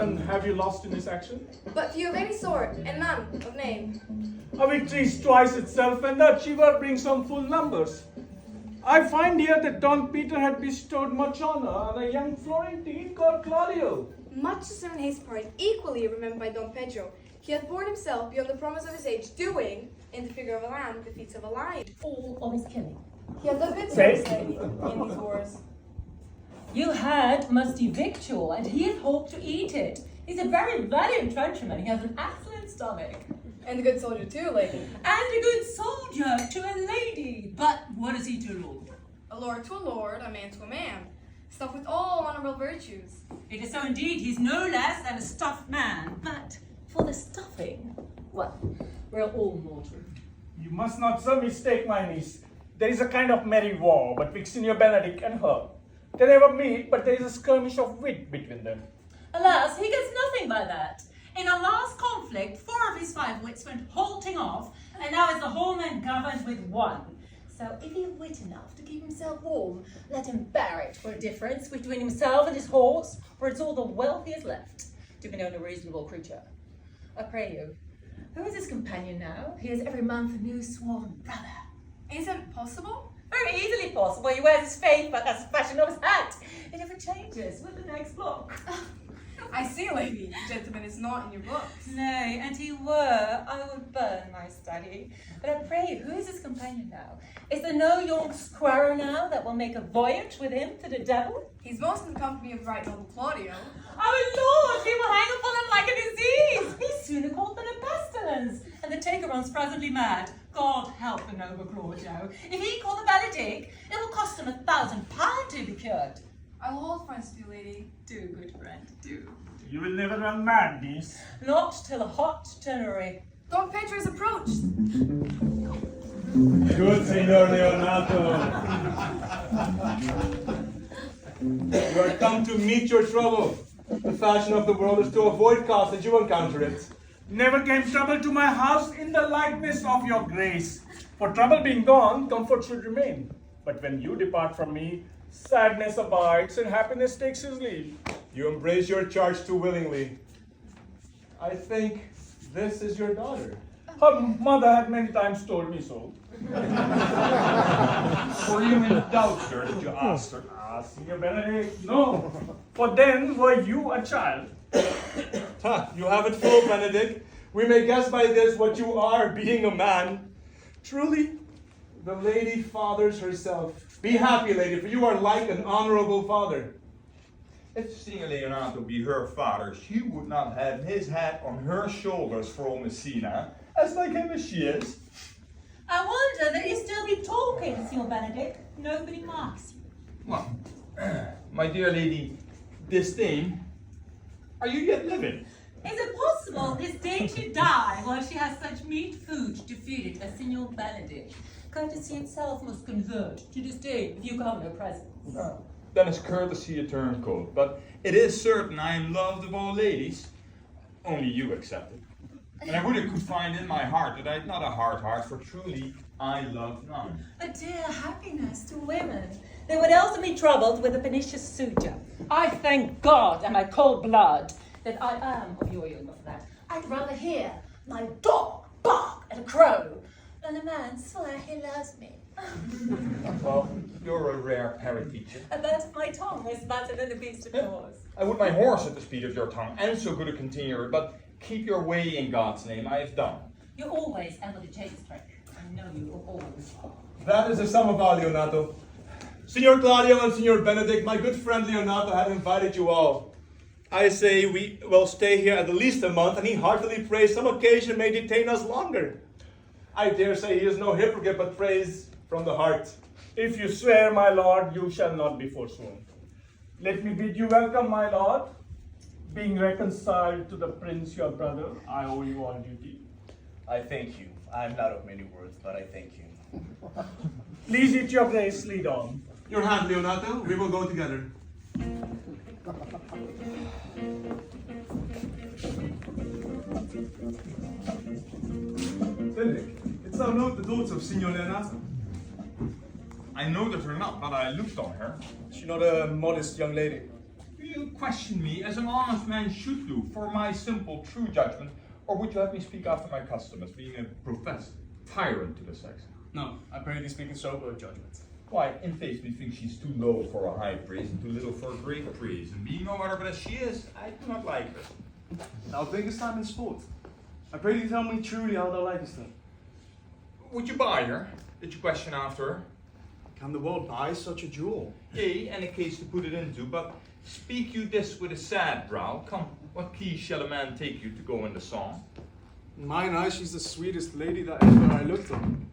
And have you lost in this action? But few of any sort, and none of name. A victory is twice itself, and the achiever brings on full numbers. I find here that Don Peter had bestowed much honor on a young Florentine called Claudio. Much to Sir Hayes' part, equally remembered by Don Pedro, he hath borne himself beyond the promise of his age, doing, in the figure of a lamb, the feats of a lion. All of his killing. He hath done good service, lady, in these wars. You had musty victual, and he had hoped to eat it. He's a very valiant trencherman. He has an excellent stomach. And a good soldier too, lady. And a good soldier to a lady. But what is he to a lord? A lord to a lord, a man to a man. Stuffed with all honorable virtues. It is so indeed. He's no less than a stuffed man. But for the stuffing, well, we're all mortal. You must not so mistake my niece. There is a kind of merry war betwixt Signor Benedict and her. They never meet, but there is a skirmish of wit between them. Alas, he gets nothing by that. In our last conflict, 4 of his 5 wits went halting off, and now is the whole man governed with 1. So if he have wit enough to keep himself warm, let him bear it for a difference between himself and his horse, for it's all the wealth he has left, to be known a reasonable creature. I pray you, who is his companion now? He has every month a new sworn brother. Is it possible? Very easily possible. He wears his faith, but that's the fashion of his hat. It never changes with the next block. I see, lady. The gentleman is not in your books. Nay, and he were, I would burn my study. But I pray you, who is his companion now? Is there no young squire now that will make a voyage with him to the devil? He's most in the company of right noble Claudio. Our Lord, he will hang upon him like a disease. He's sooner caught than a pestilence. And the taker runs presently mad. God help the noble Claudio. If he call the Benedict, it will cost him £1,000 to be cured. I will hold friends to you, lady. Do, good friend, do. You will never run mad, niece. Not till a hot January. Don Pedro is approached. Good, Signor Leonato. You are come to meet your trouble. The fashion of the world is to avoid cause that you encounter it. Never came trouble to my house in the likeness of your grace. For trouble being gone, comfort should remain. But when you depart from me, sadness abides and happiness takes his leave. You embrace your charge too willingly. I think this is your daughter. Her mother had many times told me so. Were you in doubt, sir, that you asked her? Signor Benedict, no. For then were you a child. You have it full, Benedict. We may guess by this what you are, being a man. Truly, the lady fathers herself. Be happy, lady, for you are like an honorable father. If Signor Leonato be her father, she would not have his hat on her shoulders for all Messina, as like him as she is. I wonder that you still be talking, Signor Benedict. Nobody marks you. Well, my dear lady, Disdain, are you yet living? Is it possible this day should die while she has such meat food to feed it as Signor Benedict? Courtesy itself must convert to disdain if you come no presence. Then is courtesy a turncoat, but it is certain I am loved of all ladies, only you excepted. And I would have could find in my heart that I had not a hard heart, for truly I love none. A dear happiness to women. They would also be troubled with a pernicious suitor. I thank God and my cold blood that I am of your young of that. I'd rather hear my dog bark at a crow than a man swear he loves me. Well, you're a rare parrot teacher. And that my tongue is better than a beast of yours. I would my horse at the speed of your tongue, and so good a continuer, but keep your way in God's name, I have done. You're always able to take strength. I know you will always. That is a sum of all, Leonato. Signor Claudio and Signor Benedict, my good friend Leonato had invited you all. I say we will stay here at least a month, and he heartily prays some occasion may detain us longer. I dare say he is no hypocrite, but prays from the heart. If you swear, my lord, you shall not be forsworn. Let me bid you welcome, my lord. Being reconciled to the prince, your brother, I owe you all duty. I thank you. I am not of many words, but I thank you. Please, it your grace, lead on. Your hand, Leonato. We will go together. Benedict, it's thou not the daughter of Signor Leonato? I noted her not, but I looked on her. Is she not a modest young lady? You question me as an honest man should do for my simple true judgment, or would you have me speak after my custom as being a professed tyrant to the sex? No, I pray thee speak in sober judgment. Why, in faith, methinks she's too low for a high praise and too little for a great praise, and being no other but as she is, I do not like her. Thou thinkest time in sport. I pray thee tell me truly how thou likest her. Would you buy her? Did you question after her? Can the world buy such a jewel? Yea, and a case to put it into, but speak you this with a sad brow. Come, what key shall a man take you to go in the song? In mine eyes she's the sweetest lady that ever I looked on.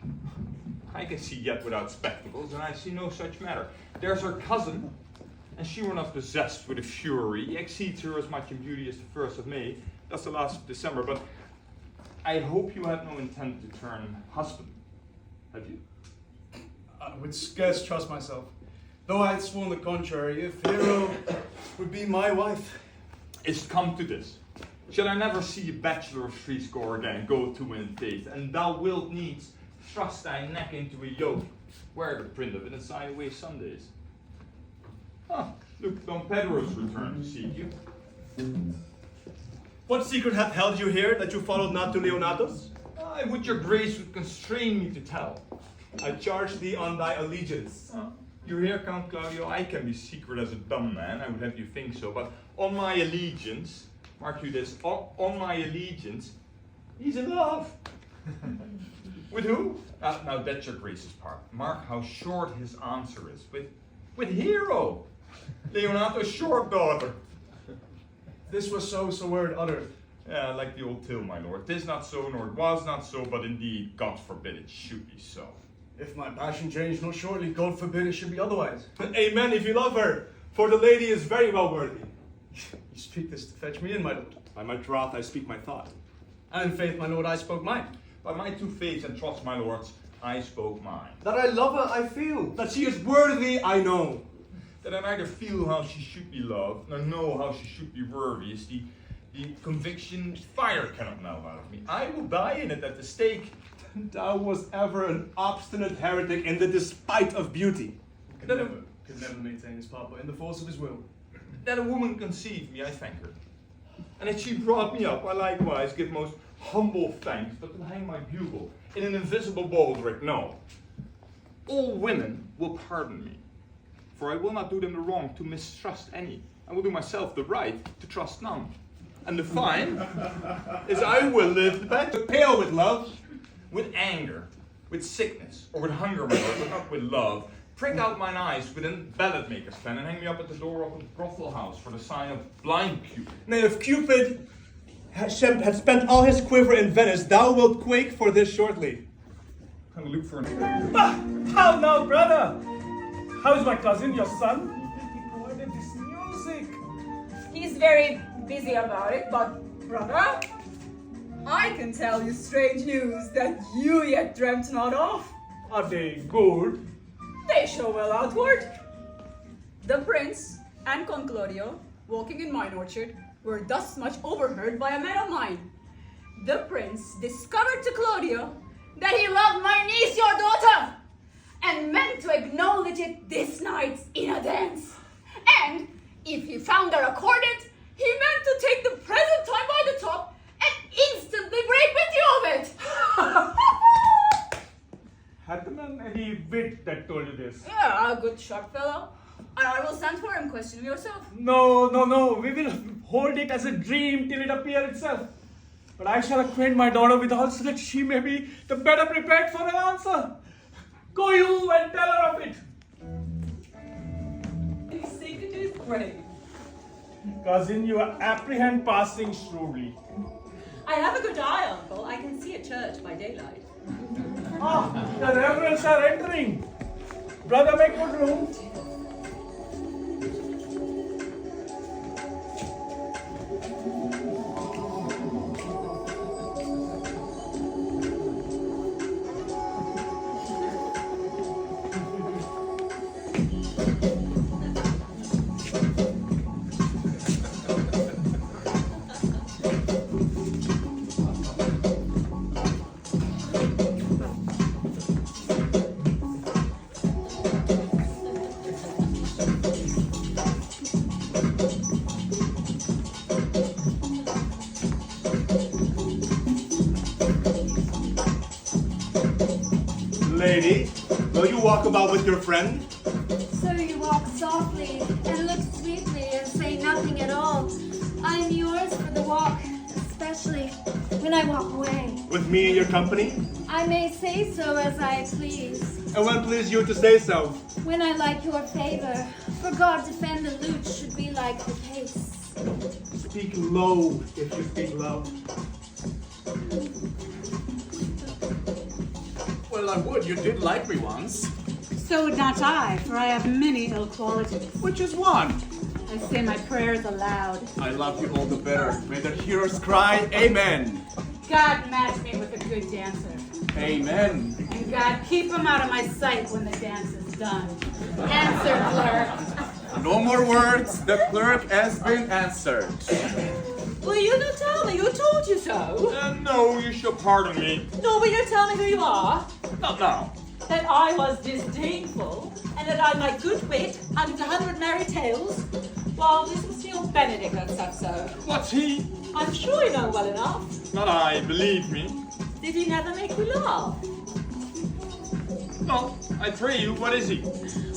I can see yet without spectacles, and I see no such matter. There's her cousin, and she were not possessed with a fury, exceeds her as much in beauty as the 1st of May, that's the last of December, but I hope you had no intent to turn husband, have you? I would scarce trust myself, though I had sworn the contrary, if Hero would be my wife. It's come to this. Shall I never see a bachelor of threescore again go to in faith, and thou wilt needs thrust thy neck into a yoke, wear the print of it, and sign away Sundays. Ah, look, Don Pedro's returned to seek you. What secret hath held you here that you followed not to Leonatus? I would your grace would constrain me to tell. I charge thee on thy allegiance. You hear, Count Claudio, I can be secret as a dumb man, I would have you think so, but on my allegiance, mark you this, on my allegiance, he's in love. With who? Now that's your grace's part. Mark how short his answer is. With Hero, Leonato's short daughter. This was so word uttered. Yeah, like the old tale, my lord. 'Tis not so, nor it was not so, but indeed, God forbid it should be so. If my passion change not shortly, God forbid it should be otherwise. Amen if you love her, for the lady is very well worthy. You speak this to fetch me in, my lord. By my troth I speak my thought. And in faith, my lord, I spoke mine. By my 2 faiths and troths, my lords, I spoke mine. That I love her, I feel. That she is worthy, I know. That I neither feel how she should be loved, nor know how she should be worthy, is the conviction fire cannot melt out of me. I will die in it at the stake. Thou wast ever an obstinate heretic in the despite of beauty. Could never maintain his part, but in the force of his will. That a woman conceived me, I thank her. And that she brought me up, I likewise give most humble thanks, but to hang my bugle in an invisible baldric, no. All women will pardon me, for I will not do them the wrong to mistrust any. I will do myself the right to trust none. And the fine is I will live the better, pale with love, with anger, with sickness, or with hunger, my lord, but not with love. Prick out mine eyes with a ballad maker's pen, and hang me up at the door of a brothel house for the sign of blind Cupid. Nay, if Cupid had spent all his quiver in Venice, thou wilt quake for this shortly. I will look for an How now, brother? How is my cousin, your son? He provided this music. He's very busy about it, but brother, I can tell you strange news that you yet dreamt not of. Are they good? They show well outward. The prince and Con Claudio, walking in mine orchard, were thus much overheard by a man of mine. The prince discovered to Claudio that he loved my niece, your daughter, and meant to acknowledge it this night in a dance. And if he found her accordant, he meant to take the present time by the top and instantly break with you of it. Had the man any wit that told you this? Yeah, a good sharp fellow. I will send for him, question him yourself. No. We will hold it as a dream till it appear itself. But I shall acquaint my daughter with all so that she may be the better prepared for an answer. Go you and tell her of it. His secret is great. Cousin, you apprehend passing shrewdly. I have a good eye, uncle. I can see a church by daylight. The reverends are entering. Brother, make good room. lady. Will you walk about with your friend? So you walk softly and look sweetly and say nothing at all. I am yours for the walk, especially when I walk away. With me in your company? I may say so as I please. And when please you to say so? When I like your favor, for God defend the lute should be like the pace. Speak low if you speak low. Well, I would. You did like me once. So would not I, for I have many ill qualities. Which is one. I say my prayers aloud. I love you all the better. May the heroes cry, Amen. God match me with a good dancer. Amen. And God keep him out of my sight when the dance is done. Answer, clerk. No more words. The clerk has been answered. Will you not tell me who told you so? No, you shall pardon me. No, will you tell me who you are? Not now. That I was disdainful, and that I my good wit and 100 merry tales? Well, this was your Benedict that said so. What's he? I'm sure you know well enough. Not I, believe me. Did he never make you laugh? No, I pray you, what is he?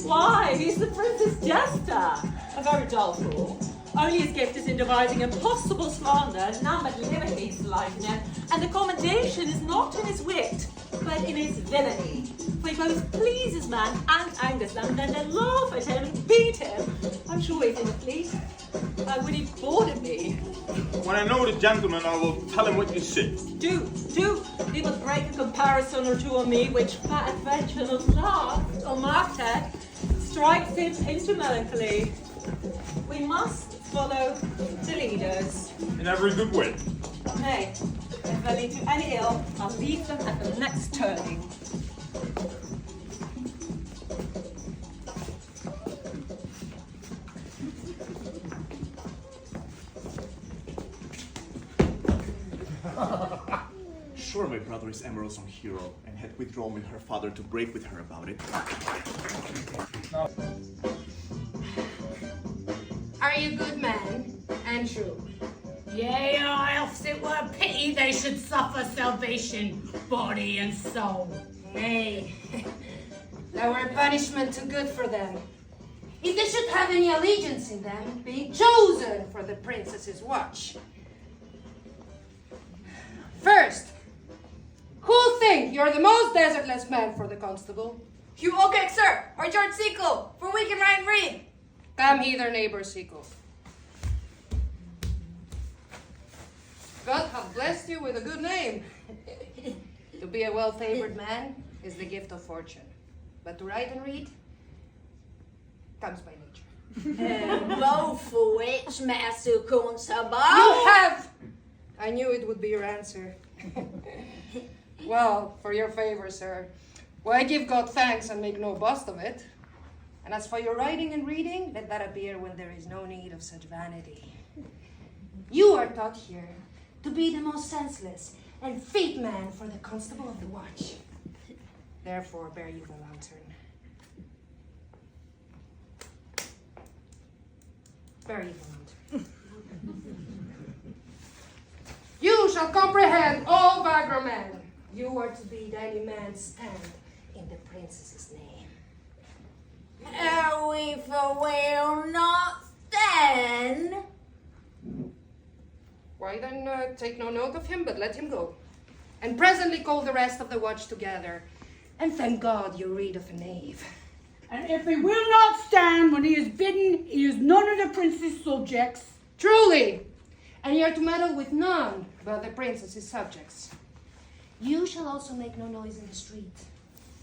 Why, he's the prince's jester. A very dull fool. Only his gift is in devising impossible slander, none but liberties to lighten him, and the commendation is not in his wit, but in his villainy. For he both pleases man and angers them, then they laugh at him and beat him. I'm sure he's in a fleet. When he boarded me. When I know the gentleman, I will tell him what you say. Do. He must break a comparison or two on me, which by adventure not laughed or mocked at, strikes him into melancholy. We must follow the leaders. In every good way. Nay, if they lead to any ill, I'll leave them at the next turning. Sure, my brother is Emerald's own hero and had withdrawn with her father to break with her about it. Are you a good man and true? Yea, or else it were a pity they should suffer salvation, body and soul. Nay, that were punishment too good for them. If they should have any allegiance in them, being chosen for the princess's watch. First, who think you're the most desertless man for the constable? You okay, sir, or George Sequel, for we can write and read. Come hither, neighbor Sequel. God hath blessed you with a good name. To be a well-favored man is the gift of fortune. But to write and read comes by nature. Woeful witch, Master Constable. You have! I knew it would be your answer. Well, for your favor, sir, why give God thanks and make no bust of it? And as for your writing and reading, let that appear when there is no need of such vanity. You are taught here to be the most senseless and fit man for the constable of the watch. Therefore, bear you the lantern. Bear you the lantern. You shall comprehend all vagrant. You are to bid any man stand in the princess's name. Are we for will not stand? Why then take no note of him, but let him go. And presently call the rest of the watch together. And thank God you read of a knave. And if he will not stand when he is bidden, he is none of the prince's subjects. Truly! And you are to meddle with none but the princess's subjects. You shall also make no noise in the street,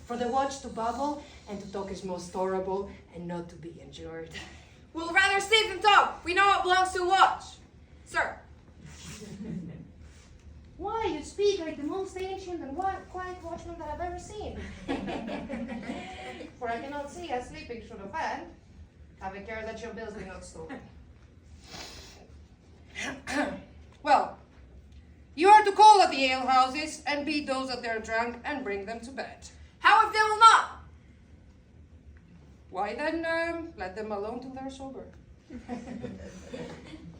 for the watch to babble and to talk is most horrible and not to be endured. We'll rather sleep than talk. We know what belongs to a watch. Sir. Why, you speak like the most ancient and quiet watchman that I've ever seen. For I cannot see as sleeping should offend. Have a care that your bills be not stolen. Well, you are to call at the alehouses and beat those that they're drunk and bring them to bed. How if they will not? Why then, let them alone till they're sober.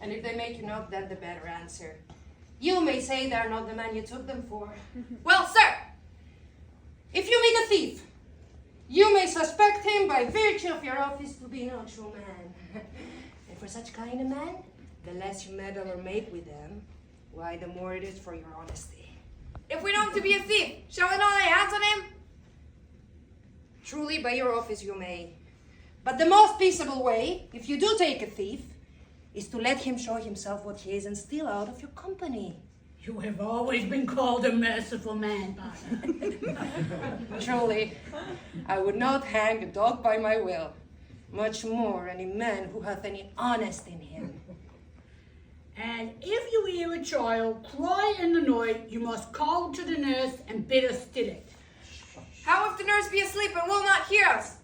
And if they make you not, then the better answer. You may say they're not the man you took them for. Well, sir. If you meet a thief You may suspect him by virtue of your office to be no true man. And for such kind of man, the less you meddle or make with them, why the more it is for your honesty. If we know him to be a thief, shall we not lay hands on him? Truly, by your office you may. But the most peaceable way, if you do take a thief, is to let him show himself what he is and steal out of your company. You have always been called a merciful man, Barton. Truly, I would not hang a dog by my will, much more any man who hath any honesty in him. And if you hear a child cry in the night, you must call to the nurse and bid her still it. How if the nurse be asleep and will not hear us?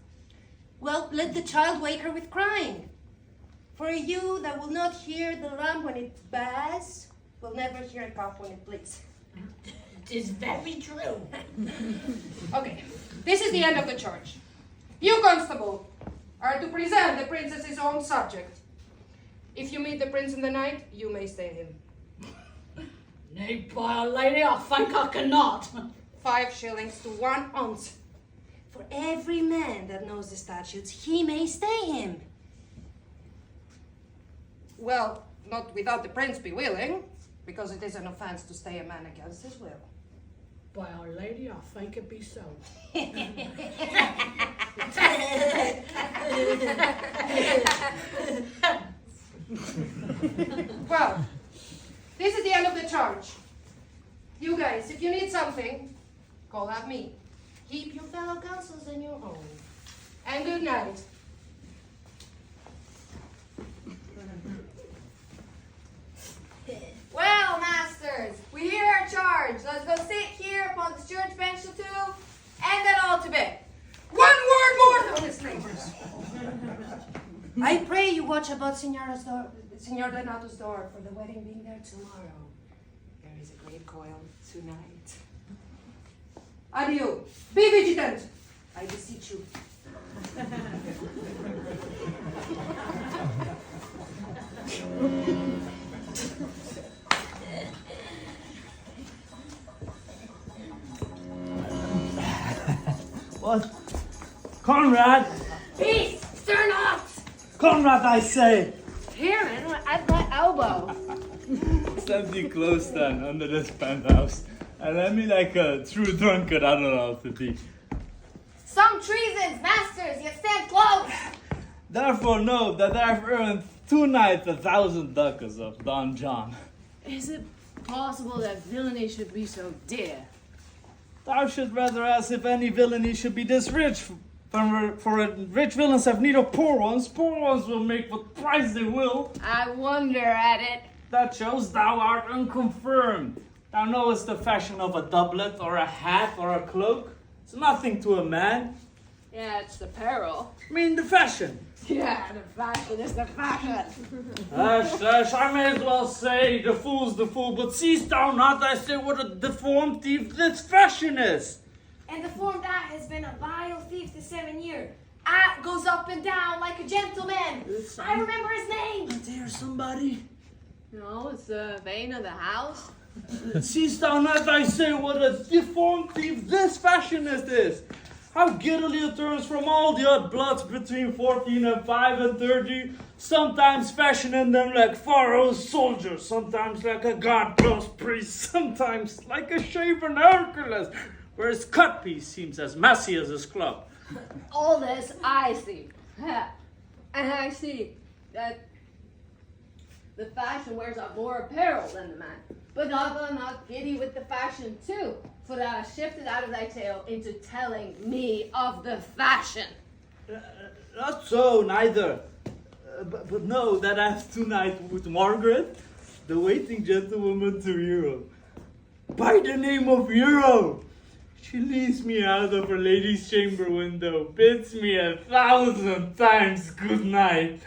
Well, let the child wake her with crying. For you that will not hear the lamb when it baas, will never hear a cock when it bleats. It is very true. Okay, this is the end of the charge. You, constable, are to present the prince as his own subject. If you meet the prince in the night, you may stay him. Nay, by Our Lady, I think I cannot. 5 shillings to 1 ounce. For every man that knows the statutes, he may stay him. Well, not without the prince be willing, because it is an offense to stay a man against his will. By Our Lady, I think it be so. Well, this is the end of the charge. You guys, if you need something, call out me. Keep your fellow counsels in your home. And good night. Well, masters, we hear our charge. Let's go sit here upon the church bench till 2, and then all to bed. 1 word more, though, Miss neighbors. I pray you watch about Senor Donato's door for the wedding being there tomorrow. There is a great coil tonight. Adieu. Be vigilant. I beseech you. What? Conrad! Peace, Sir Knox! Conrad, I say! Here, man, at my elbow. Stand you close then, under this penthouse, and let me like a true drunkard I don't know to be. Some treasons, masters, yet stand close. Therefore know that I've earned 2 nights 1,000 ducats of Don John. Is it possible that villainy should be so dear? Thou should rather ask if any villainy should be this rich. For rich villains have need of poor ones will make what price they will. I wonder at it. That shows thou art unconfirmed. Thou knowest the fashion of a doublet or a hat or a cloak. It's nothing to a man. Yeah, it's the peril. I mean the fashion. Yeah, the fashion is the fashion. Hush, I may as well say the fool's the fool, but seest thou not, I say, what a deformed thief this fashion is? And the formed eye has been a vile thief this 7 year. Eye goes up and down like a gentleman. I remember his name. Is there somebody? No, it's the vein of the house. Seest thou not, I say, what a deformed thief this fashion is this? How giddily it turns from all the odd bloods between 14 and 5 and 30, sometimes fashioning them like Pharaoh's soldiers, sometimes like a God-clothed priest, sometimes like a shaven Hercules, where his cut piece seems as messy as his club. All this I see. And I see that the fashion wears out more apparel than the man. But art thou not giddy with the fashion too? For thou hast shifted out of thy tale into telling me of the fashion. Not so, neither. But know that I have tonight with Margaret, the waiting gentlewoman to Europe. By the name of Euro! She leads me out of her lady's chamber window, bids me 1,000 times good night.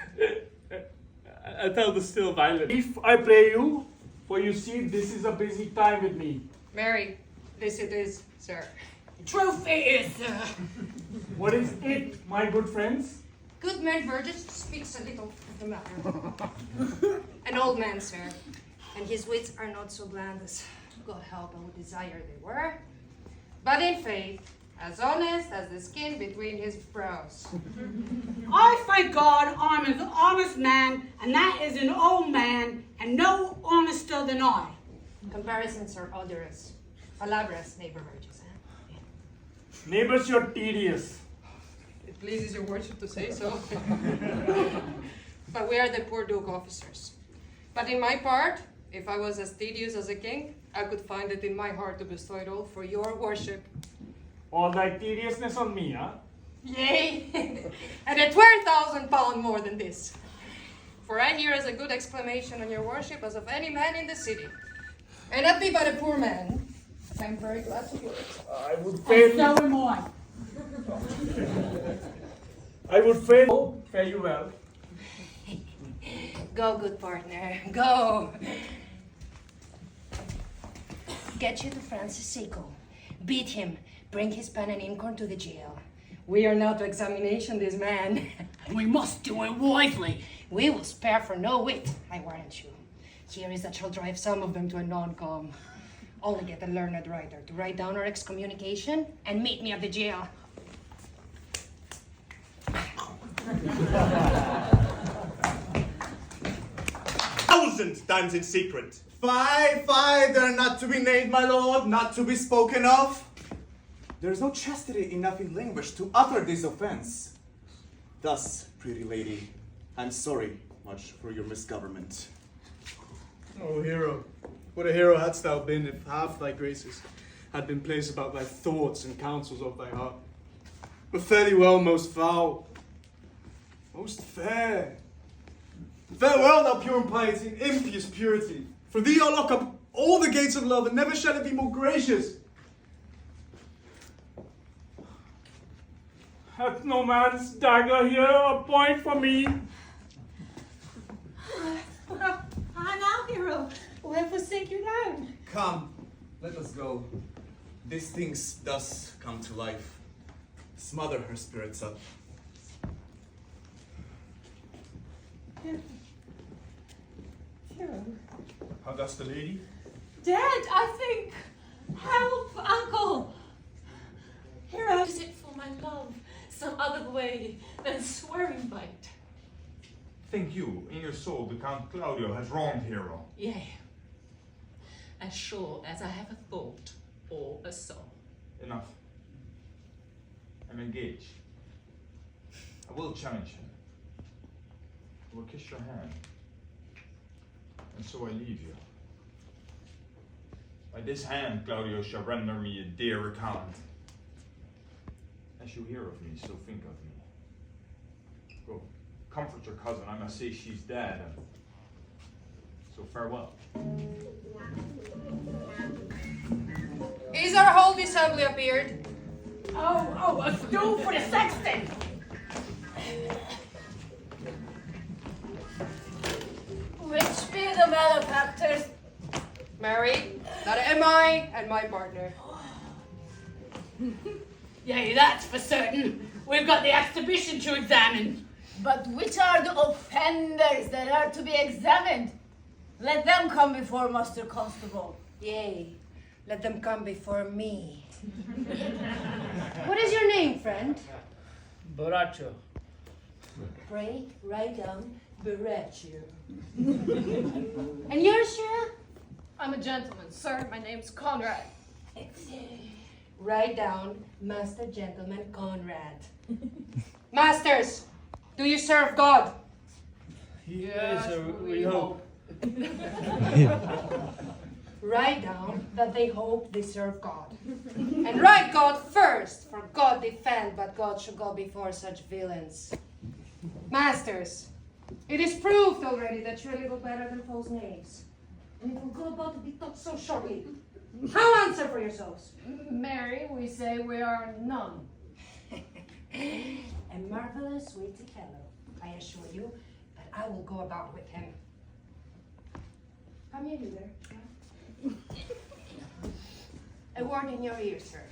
I tell the still violet. If I pray you, for you see this is a busy time with me. Mary, this it is, sir. Truth it is, sir. What is it, my good friends? Good man Burgess speaks a little of the matter. An old man, sir, and his wits are not so bland as God help I would desire they were. But in faith, as honest as the skin between his brows. I thank God I'm an honest man, and that is an old man, and no honester than I. Comparisons are odorous. Palabra's neighbor urges. Neighbors, you're tedious. It pleases your worship to say so. But we are the poor Duke officers. But in my part, if I was as tedious as a king, I could find it in my heart to bestow it all for your worship. All thy tediousness on me, huh? Yea, and a 12,000 pound more than this. For I hear as a good exclamation on your worship as of any man in the city. And not be but a poor man. I'm very glad to hear it. I would And fain. so am I. I would fain fare you well. Go, good partner, go. Get you to Francis Seco. Beat him. Bring his pen and inkhorn to the jail. We are now to examination this man. We must do it wisely. We will spare for no wit, I warrant you. Here is that shall drive some of them to a non-com. Only get a learned writer to write down our excommunication and meet me at the jail. 1,000 times in secret. Fie, they're not to be named, my lord, not to be spoken of. There is no chastity enough in language to utter this offense. Thus, pretty lady, I'm sorry much for your misgovernment. Oh, hero, what a hero hadst thou been if half thy graces had been placed about thy thoughts and counsels of thy heart. But fare thee well, most foul, most fair. Farewell, thou pure and piety and impious purity. For thee I'll lock up all the gates of love, and never shall it be more gracious. Hath no man's dagger here a point for me? Now, hero, we'll forsake you down. Come, let us go. These things thus come to life. Smother her spirits up. Hero. How does the lady? Dead, I think. Help, uncle. Hero, is it for my love some other way than swearing by it? Think you, in your soul, the Count Claudio has wronged Hero? Yea, as sure as I have a thought or a soul. Enough. I'm engaged. I will challenge him. I will kiss your hand. And so I leave you. By this hand, Claudio shall render me a dear account. As you hear of me, so think of me. Go, comfort your cousin. I must say she's dead. So farewell. Is our whole assembly appeared? Oh, a stool for the sexton. Which be the malefactors? Mary, that am I and my partner. Yea, that's for certain. We've got the exhibition to examine. But which are the offenders that are to be examined? Let them come before Master Constable. Yea, let them come before me. What is your name, friend? Borracho. Pray, write down Beraccio. And yours, Shira? I'm a gentleman, sir. My name's Conrad. Write down Master Gentleman Conrad. Masters, do you serve God? Yes, we hope. Write down that they hope they serve God. And write God first, for God defend, but God should go before such villains. Masters, it is proved already that you're a little better than false knaves. And it will go about to be taught so shortly. How answer for yourselves? Mary, we say we are none. A marvelous witty fellow, I assure you, but I will go about with him. Come here, you there. A word in your ear, sir.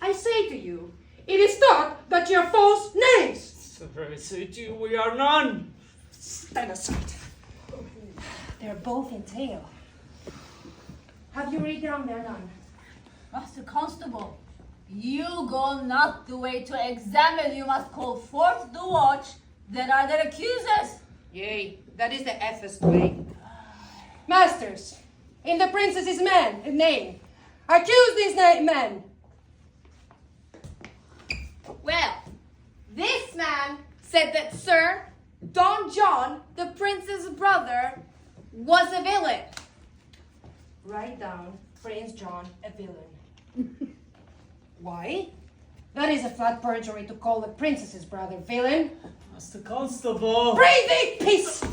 I say to you, it is thought that you're false knaves. I say to you, we are none. Stand aside. They're both in tail. Have you read down there, none? Master Constable, You go not the way to examine, you must call forth the watch that are their accusers. Yea, that is the effest way. Masters, in the princess's name, accuse these men. Well, this man said that Sir Don John, the prince's brother, was a villain. Write down Prince John a villain. Why? That is a flat perjury to call the princess's brother villain. Master Constable. Pray thee, peace!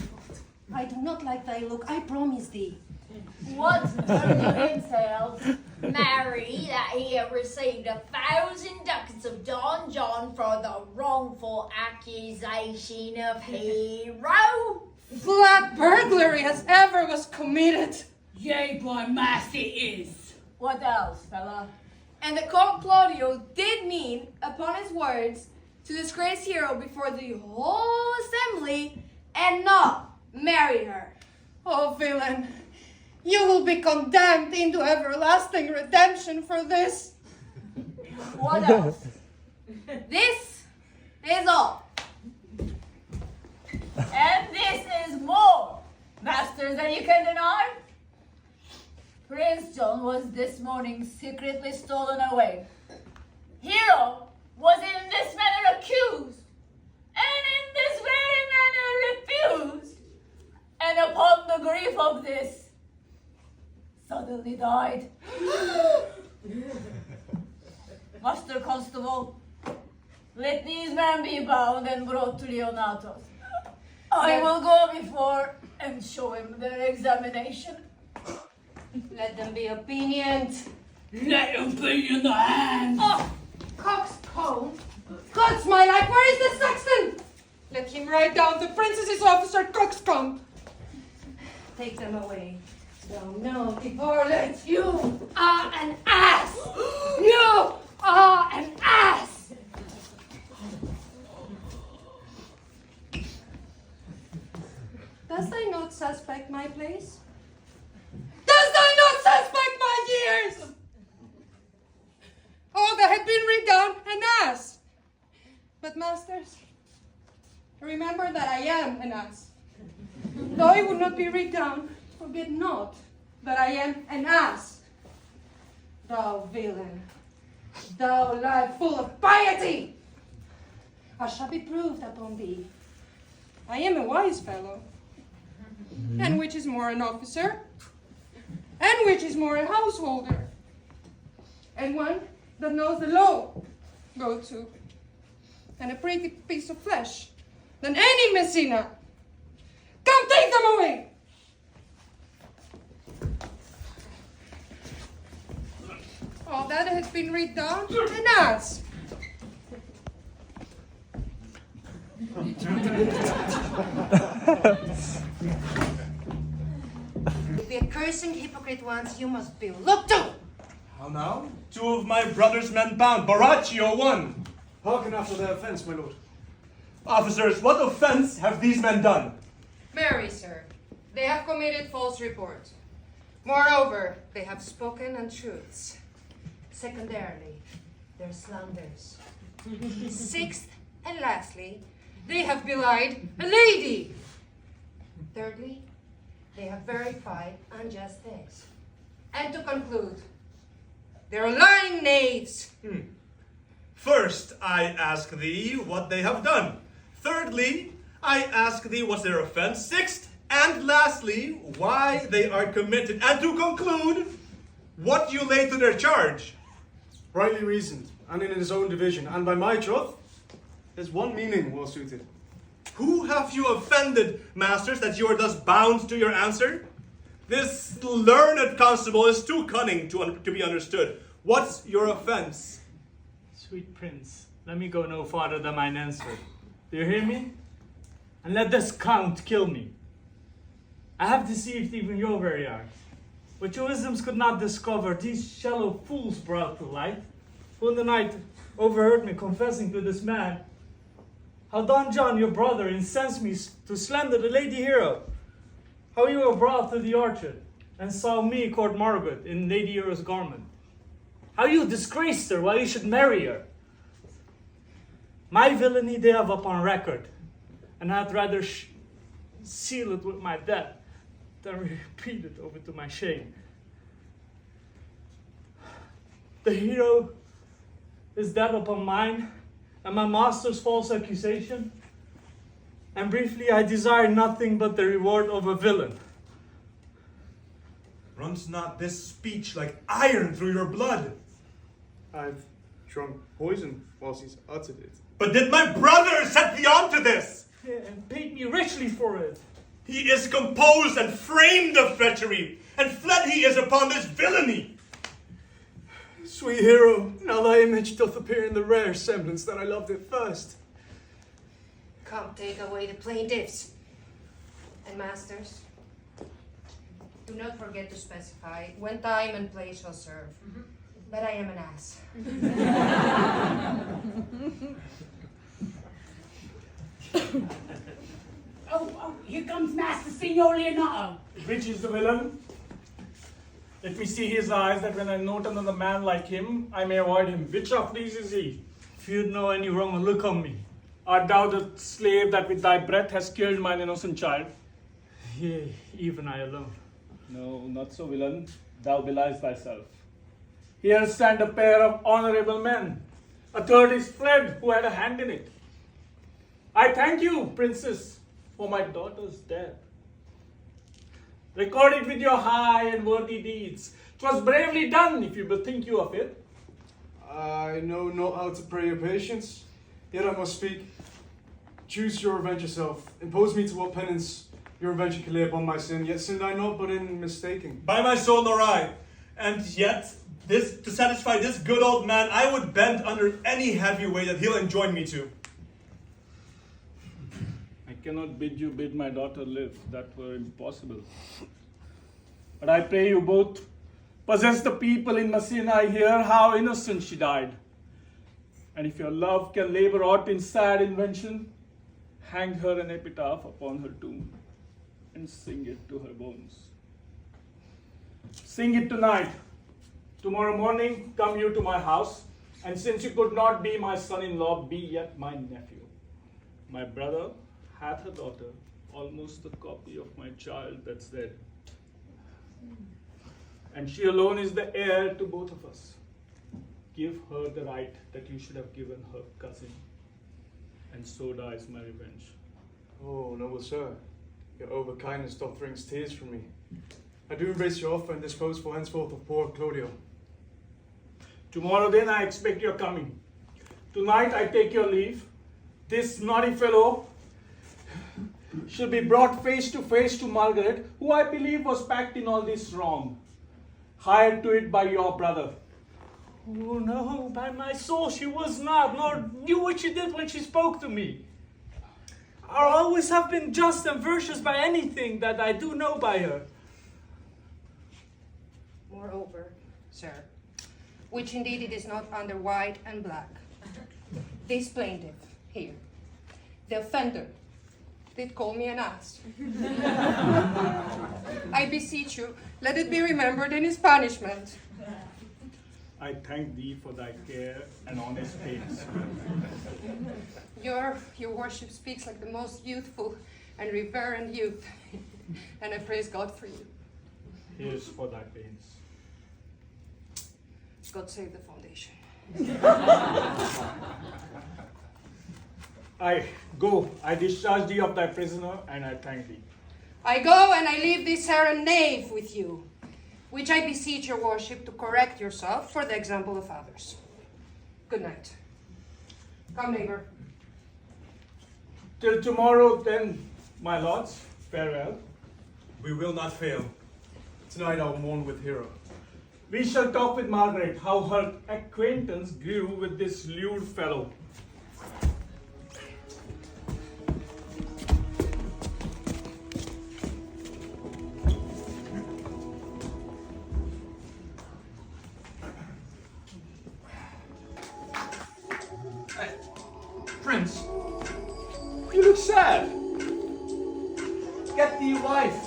I do not like thy look, I promise thee. What murder entails? Marry, that he had received 1,000 ducats of Don John for the wrongful accusation of hero. Flat burglary as ever was committed. Yea, my master is. What else, fella? And the Count Claudio did mean, upon his words, to disgrace Hero before the whole assembly and not marry her. Oh, villain, you will be condemned into everlasting redemption for this. What else? This is all. And this is more, masters, than you can deny. Prince John was this morning secretly stolen away. Hero was in this manner accused, and in this very manner refused, and upon the grief of this, suddenly died. Master Constable, let these men be bound and brought to Leonatus. I will go before and show him their examination. Let them be obedient. Let him be in the hands. Oh, coxcomb! God's my life, where is the sexton? Let him write down the princess's officer, coxcomb. Take them away. Thou naughty varlet. You are an ass. You are an ass. Dost thou not suspect my place? Dost thou not suspect my years? Oh, that had been read down an ass. But masters, remember that I am an ass. Though it would not be read down, forget not that I am an ass. Thou villain, thou life full of piety, I shall be proved upon thee. I am a wise fellow. And which is more an officer? And which is more a householder? And one that knows the law, go to. And a pretty piece of flesh than any Messina. Come take them away! Oh, that has been read down an ass. The accursing hypocrite ones you must be looked to. How now? 2 of my brother's men bound, Baraccio 1. Hearken after their offence, my lord. Officers, what offense have these men done? Marry, sir, they have committed false report. Moreover, they have spoken untruths. Secondarily, their slanders. Sixth and lastly, they have belied a lady. Thirdly, they have verified unjust things. And to conclude, they're lying knaves. First, I ask thee what they have done. Thirdly, I ask thee what's their offense. Sixth, and lastly, why they are committed. And to conclude, what you lay to their charge. Rightly reasoned, and in his own division, and by my troth, there's one meaning well suited. Who have you offended, masters, that you are thus bound to your answer? This learned constable is too cunning to be understood. What's your offense? Sweet prince, let me go no farther than mine answer. Do you hear me? And let this count kill me. I have deceived even your very eyes. What your wisdoms could not discover, these shallow fools brought to light, who in the night overheard me confessing to this man how Don John, your brother, incensed me to slander the lady hero, how you were brought to the orchard and saw me court Margaret in Lady Hero's garment. How you disgraced her while you should marry her. My villainy they have upon record, and I'd rather seal it with my death than repeat it over to my shame. The hero is dead upon mine, and my master's false accusation. And briefly, I desire nothing but the reward of a villain. Runs not this speech like iron through your blood? I've drunk poison whilst he's uttered it. But did my brother set thee on to this? Yeah, and paid me richly for it. He is composed and framed of treachery, and fled he is upon this villainy. Sweet hero, now thy image doth appear in the rare semblance that I loved at first. Come, take away the plaintiffs. And masters, do not forget to specify when time and place shall serve. But I am an ass. Oh, here comes Master Signor Leonardo. Which is the villain? Let me see his eyes, that when I note another man like him, I may avoid him. Which of these is he? If you'd know any wrong, look on me. Art thou the slave that with thy breath has killed mine innocent child? Yea, even I alone. No, not so, villain. Thou beliest thyself. Here stand a pair of honorable men. A third is fled, who had a hand in it. I thank you, princess, for my daughter's death. Record it with your high and worthy deeds. 'Twas bravely done, if you bethink you of it. I know not how to pray your patience, yet I must speak. Choose your revenge yourself. Impose me to what penance your revenge can lay upon my sin, yet sinned I not but in mistaking. By my soul nor I. And yet, this to satisfy this good old man, I would bend under any heavy weight that he'll enjoin me to. I cannot bid you bid my daughter live. That were impossible. But I pray you both, possess the people in Messina, hear how innocent she died. And if your love can labor aught in sad invention, hang her an epitaph upon her tomb and sing it to her bones. Sing it tonight. Tomorrow morning come you to my house, and since you could not be my son-in-law, be yet my nephew. My brother hath a daughter, almost the copy of my child that's dead. And she alone is the heir to both of us. Give her the right that you should have given her cousin, and so dies my revenge. Oh, noble sir, your overkindness doth wring tears from me. I do embrace your offer and dispose for henceforth of poor Claudio. Tomorrow then I expect your coming. Tonight I take your leave. This naughty fellow shall be brought face to Margaret, who I believe was packed in all this wrong, hired to it by your brother. Oh no, by my soul she was not, nor knew what she did when she spoke to me. I always have been just and virtuous by anything that I do know by her. Moreover, sir, which indeed it is not under white and black, this plaintiff here, the offender, did call me an ass. I beseech you, let it be remembered in his punishment. I thank thee for thy care and honest pains. Your worship speaks like the most youthful and reverend youth, and I praise God for you. Here's for thy pains. God save the foundation. I discharge thee of thy prisoner, and I thank thee. I go and I leave this errant knave with you, which I beseech your worship to correct yourself for the example of others. Good night. Come, neighbor. Till tomorrow then, my lords, farewell. We will not fail. Tonight I'll mourn with Hero. We shall talk with Margaret how her acquaintance grew with this lewd fellow. Prince, you look sad. Get thee a wife.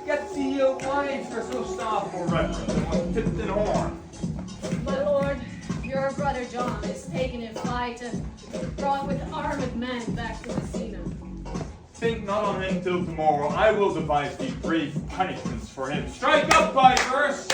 Get thee a wife. You're so starved for reverence and want tipped in horn. My lord, brother John is taken in flight and brought with armed men back to Messina. Think not on him till tomorrow. I will devise thee brave punishments for him. Strike up, pipers!